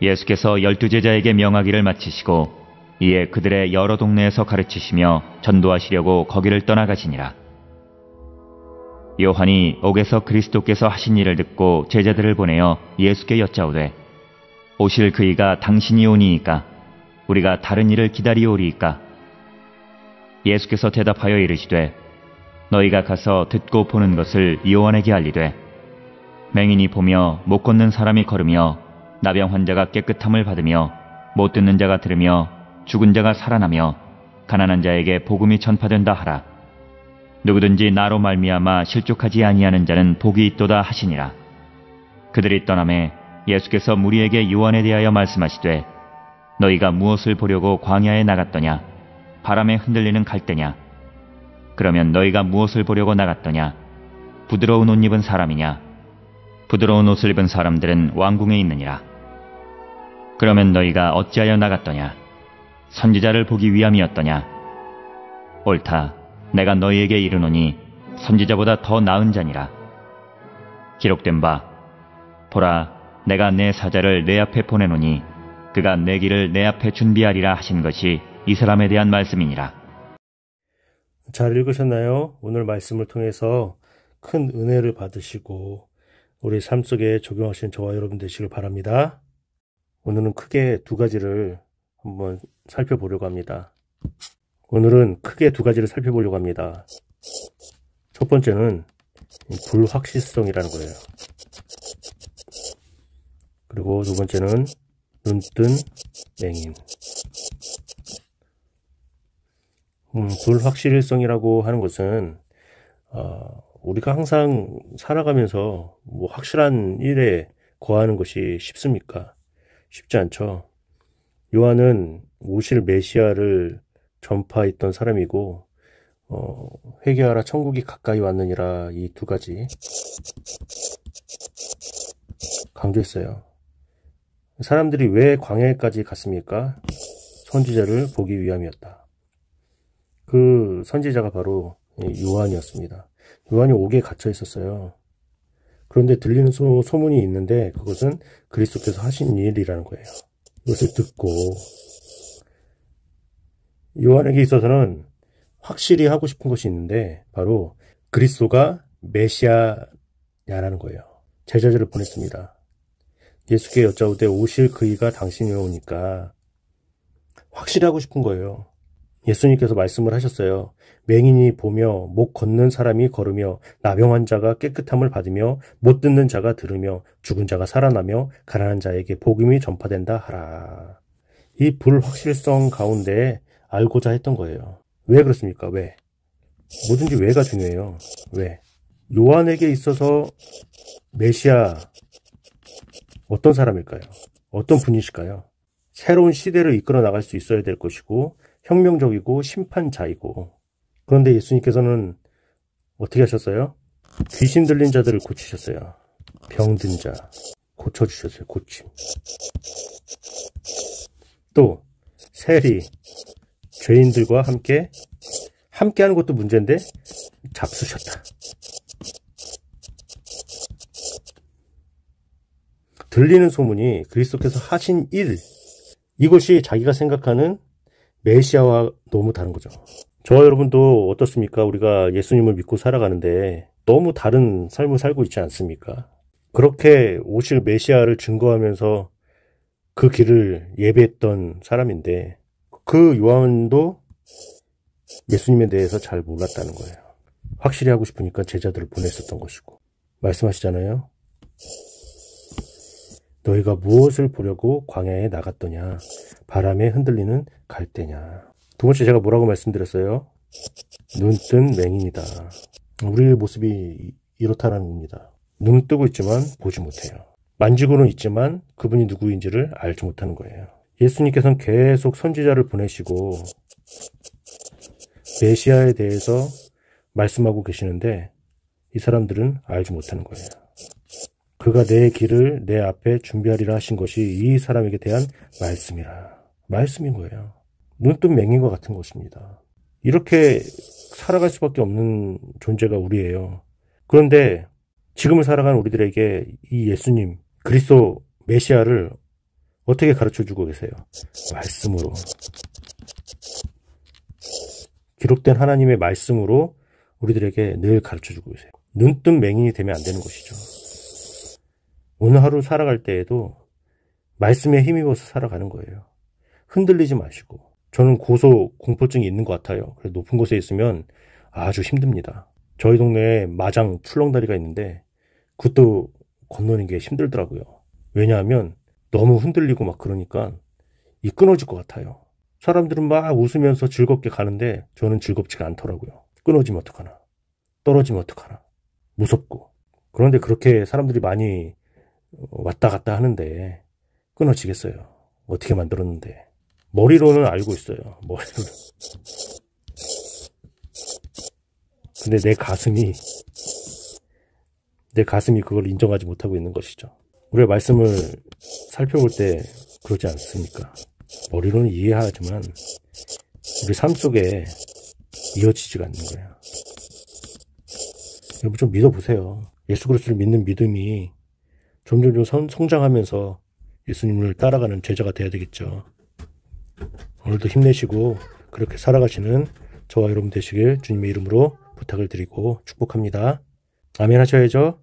예수께서 12제자에게 명하기를 마치시고 이에 그들의 여러 동네에서 가르치시며 전도하시려고 거기를 떠나가시니라. 요한이 옥에서 그리스도께서 하신 일을 듣고 제자들을 보내어 예수께 여짜오되 오실 그이가 당신이 오니이까 우리가 다른 일을 기다리오리이까? 예수께서 대답하여 이르시되 너희가 가서 듣고 보는 것을 요한에게 알리되 맹인이 보며 못 걷는 사람이 걸으며 나병 환자가 깨끗함을 받으며 못 듣는 자가 들으며 죽은 자가 살아나며 가난한 자에게 복음이 전파된다 하라. 누구든지 나로 말미암아 실족하지 아니하는 자는 복이 있도다 하시니라. 그들이 떠나매 예수께서 무리에게 요한에 대하여 말씀하시되 너희가 무엇을 보려고 광야에 나갔더냐? 바람에 흔들리는 갈대냐? 그러면 너희가 무엇을 보려고 나갔더냐? 부드러운 옷 입은 사람이냐? 부드러운 옷을 입은 사람들은 왕궁에 있느니라. 그러면 너희가 어찌하여 나갔더냐? 선지자를 보기 위함이었더냐? 옳다. 내가 너희에게 이르노니 선지자보다 더 나은 자니라. 기록된 바 보라 내가 내 사자를 내 앞에 보내노니 그가 내 길을 내 앞에 준비하리라 하신 것이 이 사람에 대한 말씀이니라. 잘 읽으셨나요? 오늘 말씀을 통해서 큰 은혜를 받으시고 우리 삶 속에 적용하시는 저와 여러분 되시길 바랍니다. 오늘은 크게 두 가지를 한번 살펴보려고 합니다. 오늘은 크게 두 가지를 살펴보려고 합니다. 첫 번째는 불확실성이라는 거예요. 그리고 두 번째는 눈뜬 맹인. 불확실성이라고 하는 것은 우리가 항상 살아가면서 확실한 일에 거하는 것이 쉽습니까? 쉽지 않죠. 요한은 오실 메시아를 전파했던 사람이고 회개하라 천국이 가까이 왔느니라 이 두 가지 강조했어요. 사람들이 왜 광야에까지 갔습니까? 선지자를 보기 위함이었다. 그 선지자가 바로 요한이었습니다. 요한이 옥에 갇혀 있었어요. 그런데 들리는 소문이 있는데 그것은 그리스도께서 하신 일이라는 거예요. 이것을 듣고 요한에게 있어서는 확실히 하고 싶은 것이 있는데 바로 그리스도가 메시아냐라는 거예요. 제자들을 보냈습니다. 예수께 여짜오되 오실 그이가 당신이 오니까 확실히 하고 싶은 거예요. 예수님께서 말씀을 하셨어요. 맹인이 보며 못 걷는 사람이 걸으며 나병 환자가 깨끗함을 받으며 못 듣는 자가 들으며 죽은 자가 살아나며 가난한 자에게 복음이 전파된다 하라. 이 불확실성 가운데 알고자 했던 거예요. 왜 그렇습니까? 왜? 뭐든지 왜가 중요해요. 왜? 요한에게 있어서 메시아 어떤 사람일까요? 어떤 분이실까요? 새로운 시대를 이끌어 나갈 수 있어야 될 것이고 혁명적이고 심판자이고 그런데 예수님께서는 어떻게 하셨어요? 귀신 들린 자들을 고치셨어요. 병든 자 고쳐주셨어요. 고침. 또 세리 죄인들과 함께하는 것도 문제인데 잡수셨다. 들리는 소문이 그리스도께서 하신 일 이것이 자기가 생각하는 메시아와 너무 다른 거죠. 저와 여러분도 어떻습니까? 우리가 예수님을 믿고 살아가는데 너무 다른 삶을 살고 있지 않습니까? 그렇게 오실 메시아를 증거하면서 그 길을 예배했던 사람인데 그 요한도 예수님에 대해서 잘 몰랐다는 거예요. 확실히 하고 싶으니까 제자들을 보냈었던 것이고 말씀하시잖아요. 너희가 무엇을 보려고 광야에 나갔더냐? 바람에 흔들리는 갈대냐? 두 번째 제가 뭐라고 말씀드렸어요? 눈뜬 맹인이다. 우리의 모습이 이렇다라는 겁니다. 눈 뜨고 있지만 보지 못해요. 만지고는 있지만 그분이 누구인지를 알지 못하는 거예요. 예수님께서는 계속 선지자를 보내시고 메시아에 대해서 말씀하고 계시는데 이 사람들은 알지 못하는 거예요. 그가 내 길을 내 앞에 준비하리라 하신 것이 이 사람에게 대한 말씀인 거예요. 눈뜬 맹인과 같은 것입니다. 이렇게 살아갈 수밖에 없는 존재가 우리예요. 그런데 지금을 살아가는 우리들에게 이 예수님, 그리스도 메시아를 어떻게 가르쳐주고 계세요? 말씀으로. 기록된 하나님의 말씀으로 우리들에게 늘 가르쳐주고 계세요. 눈뜬 맹인이 되면 안 되는 것이죠. 오늘 하루 살아갈 때에도 말씀에 힘입어서 살아가는 거예요. 흔들리지 마시고. 저는 고소 공포증이 있는 것 같아요. 그래서 높은 곳에 있으면 아주 힘듭니다. 저희 동네에 마장 출렁다리가 있는데 그것도 건너는 게 힘들더라고요. 왜냐하면 너무 흔들리고 막 그러니까 이 끊어질 것 같아요. 사람들은 막 웃으면서 즐겁게 가는데 저는 즐겁지가 않더라고요. 끊어지면 어떡하나. 떨어지면 어떡하나. 무섭고. 그런데 그렇게 사람들이 많이 왔다 갔다 하는데 끊어지겠어요. 어떻게 만들었는데. 머리로는 알고 있어요. 머리로는. 근데 내 가슴이 그걸 인정하지 못하고 있는 것이죠. 우리가 말씀을 살펴볼 때 그러지 않습니까? 머리로는 이해하지만 우리 삶 속에 이어지지가 않는 거야. 여러분 좀 믿어보세요. 예수 그리스도를 믿는 믿음이 점점 성장하면서 예수님을 따라가는 제자가 돼야 되겠죠. 오늘도 힘내시고 그렇게 살아가시는 저와 여러분 되시길 주님의 이름으로 부탁을 드리고 축복합니다. 아멘 하셔야죠.